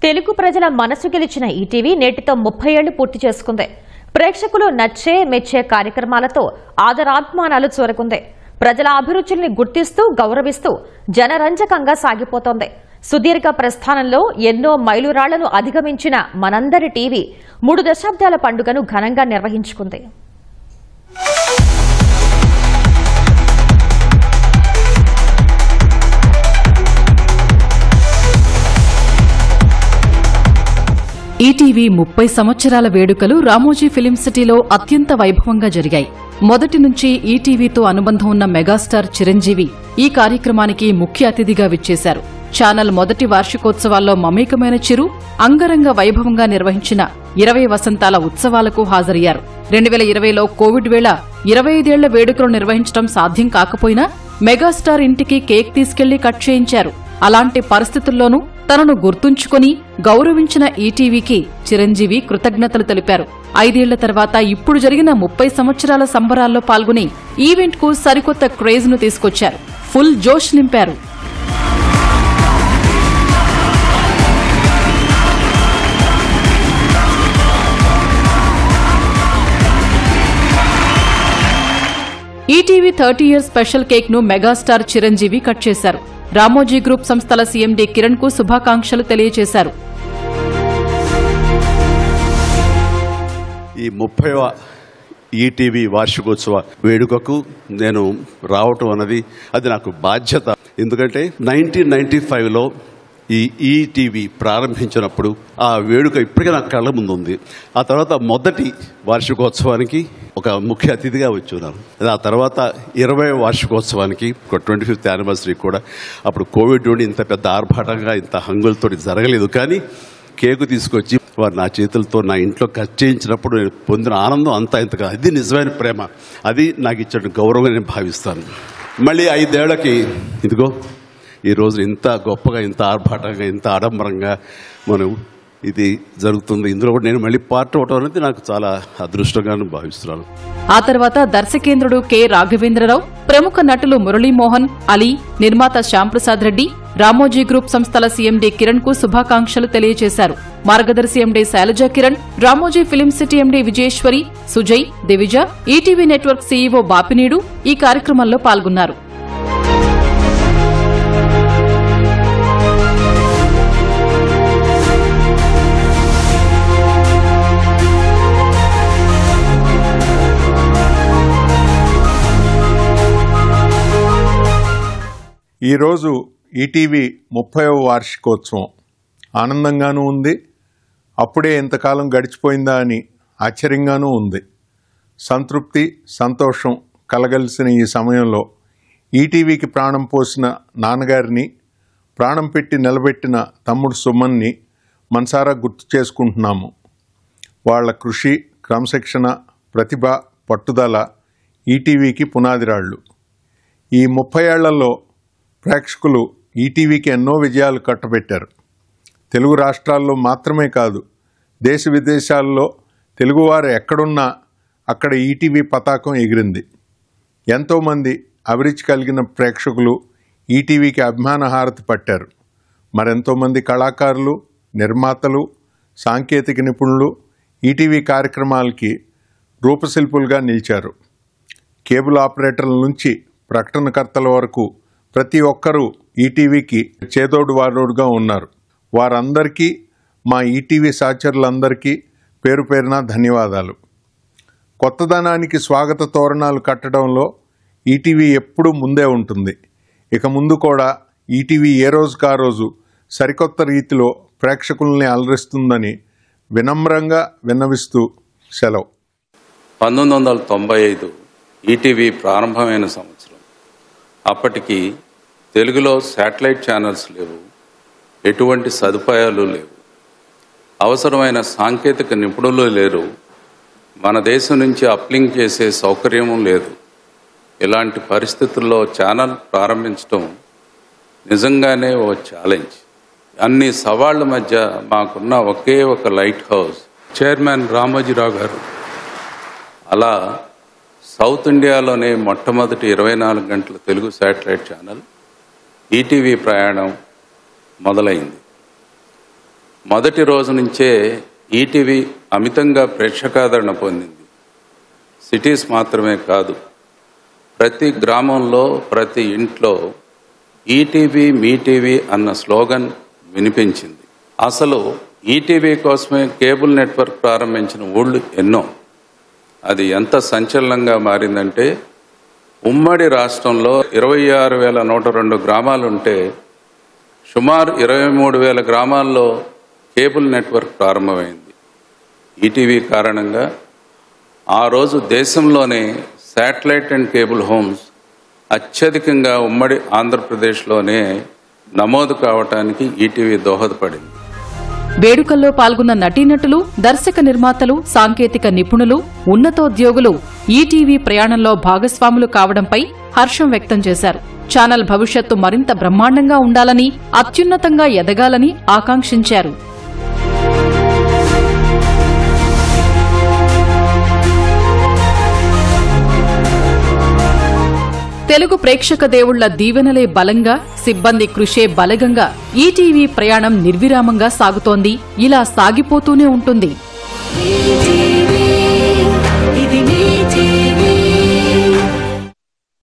తెలుగు ప్రజల మనసు గెలిచిన ఈటీవీ నేటితో 30 ఏళ్లు పూర్తి చేసుకుంది. ప్రేక్షకులు నచ్చే మెచ్చే కార్యక్రమాలతో ఆదరాభిమానాలు చూరకుంది. ప్రజల అభిరుచుల్ని గుర్తిస్తూ గౌరవిస్తూ జనరంజకంగా సాగిపోతోంది. సుదీర్ఘ ప్రస్థానంలో ఎన్నో మైలురాళ్లను అధిగమించిన మనందరి టీవీ 3 దశాబ్దాల పండుగను ఘనంగా నిర్వహించుకుంది. ఈటీవీ 30 సంవత్సరాల వేడుకలు రామోజీ ఫిలిం సిటీలో అత్యంత వైభవంగా జరిగాయి. మొదటి నుంచి ఈటీవీతో అనుబంధం ఉన్న మెగాస్టార్ చిరంజీవి ఈ కార్యక్రమానికి ముఖ్య అతిథిగా విచ్చేశారు. ఛానల్ మొదటి వార్షికోత్సవాల్లో మమేకమైన చిరు అంగరంగ వైభవంగా నిర్వహించిన 20 వసంతాల ఉత్సవాలకు హాజరయ్యారు. 2020లో కోవిడ్ వేళ 25 ఏళ్ల వేడుకలు నిర్వహించడం సాధ్యం కాకపోయినా మెగాస్టార్ ఇంటికి కేక్ తీసుకెళ్లి కట్ చేయించారు. అలాంటి పరిస్థితుల్లోనూ తనను గుర్తుంచుకుని గౌరవించిన ఈటీవీకి చిరంజీవి కృతజ్ఞతలు తెలిపారు. 5 ఏళ్ల తర్వాత ఇప్పుడు జరిగిన 30 సంవత్సరాల సంబరాల్లో పాల్గొని ఈవెంట్ కు సరికొత్త క్రేజ్ ను తీసుకొచ్చారు. ఫుల్ జోష్ నింపారు. ఈటీవీ 30 ఇయర్స్ స్పెషల్ కేక్ ను మెగాస్టార్ చిరంజీవి కట్ చేశారు. రామోజీ గ్రూప్ సంస్థల సీఎండీ కిరణ్ కు శుభాకాంక్షలు తెలియజేశారు. ఈ 30వ ఈటీవీ వార్షికోత్సవ వేడుకకు నేను రావటం అన్నది అది నాకు బాధ్యత. ఎందుకంటే 1995లో ఈ ఈటీవీ ప్రారంభించినప్పుడు ఆ వేడుక ఇప్పటికే నా కళ్ళ ముందు ఉంది. ఆ తర్వాత మొదటి వార్షికోత్సవానికి ఒక ముఖ్య అతిథిగా వచ్చున్నాను. ఆ తర్వాత 20వ వార్షికోత్సవానికి ఒక 25th యానివర్సరీ కూడా అప్పుడు కోవిడ్ నుండి ఇంత పెద్ద ఆర్భాటంగా ఇంత హంగులతో జరగలేదు. కానీ కేకు తీసుకొచ్చి వారు నా చేతులతో నా ఇంట్లో కట్ చేయించినప్పుడు నేను పొందిన ఆనందం అంతా ఇంతగా, అది నిజమైన ప్రేమ, అది నాకు ఇచ్చిన గౌరవంగా నేను భావిస్తాను. మళ్ళీ 5 ఏళ్లకి ఇదిగో ఈ రోజు ఇంత గొప్పగా, ఇంత ఆర్భాటంగా, ఇంత ఆడంబరంగా మనం ఇది జరుగుతుంది. ఇందులో కూడా నేను మళ్ళీ పార్ట్ అవటం అనేది నాకు చాలా అదృష్టంగాను భావిస్తున్నాను. ఆ తర్వాత దర్శకేంద్రుడు కె రాఘవేంద్రరావు, ప్రముఖ నటులు మురళీమోహన్, అలీ, నిర్మాత శ్యాంప్రసాద్ రెడ్డి, రామోజీ గ్రూప్ సంస్థల సీఎండీ కిరణ్ కు శుభాకాంక్షలు తెలియజేశారు. Margadarsi MD Sailaja Kiran, Ramoji film city MD Vijayeshwari, Sujay, Divija, ETV network CEO Bapineedu ఈ కార్యక్రమంలో పాల్గొన్నారు. ఈరోజు ఈటీవీ 30వ వార్షికోత్సవం ఆనందంగానూ ఉంది, అప్పుడే ఎంతకాలం గడిచిపోయిందా అని ఆశ్చర్యంగానూ ఉంది. సంతృప్తి, సంతోషం కలగలిసిన ఈ సమయంలో ఈటీవీకి ప్రాణం పోసిన నాన్నగారిని, ప్రాణం పెట్టి నిలబెట్టిన తమ్ముడు సుమన్ని మనసారా గుర్తు చేసుకుంటున్నాము. వాళ్ల కృషి, క్రమశిక్షణ, ప్రతిభ, పట్టుదల ఈటీవీకి పునాదిరాళ్లు. ఈ 30 ఏళ్లలో ప్రేక్షకులు ఈటీవీకి ఎన్నో విజయాలు కట్టబెట్టారు. తెలుగు రాష్ట్రాల్లో మాత్రమే కాదు, దేశ విదేశాల్లో తెలుగువారు ఎక్కడున్నా అక్కడ ఈటీవీ పతాకం ఎగిరింది. ఎంతోమంది అభిరుచి కలిగిన ప్రేక్షకులు ఈటీవీకి అభిమాన హారతి పట్టారు. మరెంతోమంది కళాకారులు, నిర్మాతలు, సాంకేతిక నిపుణులు ఈటీవీ కార్యక్రమాలకి రూపశిల్పులుగా నిలిచారు. కేబుల్ ఆపరేటర్ల నుంచి ప్రకటనకర్తల వరకు ప్రతి ఒక్కరూ ఈటీవీకి చేదోడు వాదోడుగా ఉన్నారు. వారందరికీ, మా ఈటీవీ సహచరులందరికీ పేరు పేరున ధన్యవాదాలు. కొత్తదనానికి స్వాగత తోరణాలు కట్టడంలో ఈటీవీ ఎప్పుడూ ముందే ఉంటుంది. ఇక ముందు కూడా ఈటీవీ ఏ రోజుకా రోజు సరికొత్త రీతిలో ప్రేక్షకుల్ని అలరిస్తుందని వినమ్రంగా విన్నవిస్తూ సెలవు. 1995 ఈటీవీ ప్రారంభమైన సంవత్సరం. అప్పటికి తెలుగులో శాటిలైట్ ఛానల్స్ లేవు, ఎటువంటి సదుపాయాలు లేవు, అవసరమైన సాంకేతిక నిపుణులు లేరు, మన దేశం నుంచి అప్లింక్ చేసే సౌకర్యం లేదు. ఇలాంటి పరిస్థితుల్లో ఛానల్ ప్రారంభించడం నిజంగానే ఓ ఛాలెంజ్. అన్ని సవాళ్ల మధ్య మాకున్న ఒకే ఒక లైట్ హౌస్ చైర్మన్ రామోజీరావు గారు. అలా సౌత్ ఇండియాలోనే మొట్టమొదటి 24 గంటల తెలుగు శాటిలైట్ ఛానల్ ఈటీవీ ప్రయాణం మొదలైంది. మొదటి రోజు నుంచే ఈటీవీ అమితంగా ప్రేక్షకాదరణ పొందింది. సిటీస్ మాత్రమే కాదు, ప్రతి గ్రామంలో ప్రతి ఇంట్లో ఈటీవీ మీ టీవీ అన్న స్లోగన్ వినిపించింది. అసలు ఈటీవీ కోసమే కేబుల్ నెట్వర్క్ ప్రారంభించిన ఊళ్ళు ఎన్నో. అది ఎంత సంచలనంగా మారిందంటే ఉమ్మడి రాష్ట్రంలో 26,102 గ్రామాలుంటే సుమారు 23,000 గ్రామాల్లో కేబుల్ నెట్వర్క్ ప్రారంభమైంది. ఈటీవీ కారణంగా ఆ రోజు దేశంలోనే శాటిలైట్ అండ్ కేబుల్ హోమ్స్ అత్యధికంగా ఉమ్మడి ఆంధ్రప్రదేశ్లోనే నమోదు కావటానికి ఈటీవీ దోహదపడింది. వేడుకల్లో పాల్గొన్న నటీనటులు, దర్శక నిర్మాతలు, సాంకేతిక నిపుణులు, ఉన్నతోద్యోగులు ఈటీవీ ప్రయాణంలో భాగస్వాములు కావడంపై హర్షం వ్యక్తం చేశారు. ఛానల్ భవిష్యత్తు మరింత బ్రహ్మాండంగా ఉండాలని, అత్యున్నతంగా ఎదగాలని ఆకాంక్షించారు. తెలుగు ప్రేక్షక దేవుళ్ల దీవెనలే బలంగా, సిబ్బంది కృషే బలగంగా ఈటీవీ ప్రయాణం నిర్విరామంగా సాగుతోంది. ఇలా సాగిపోతూనే ఉంటుంది.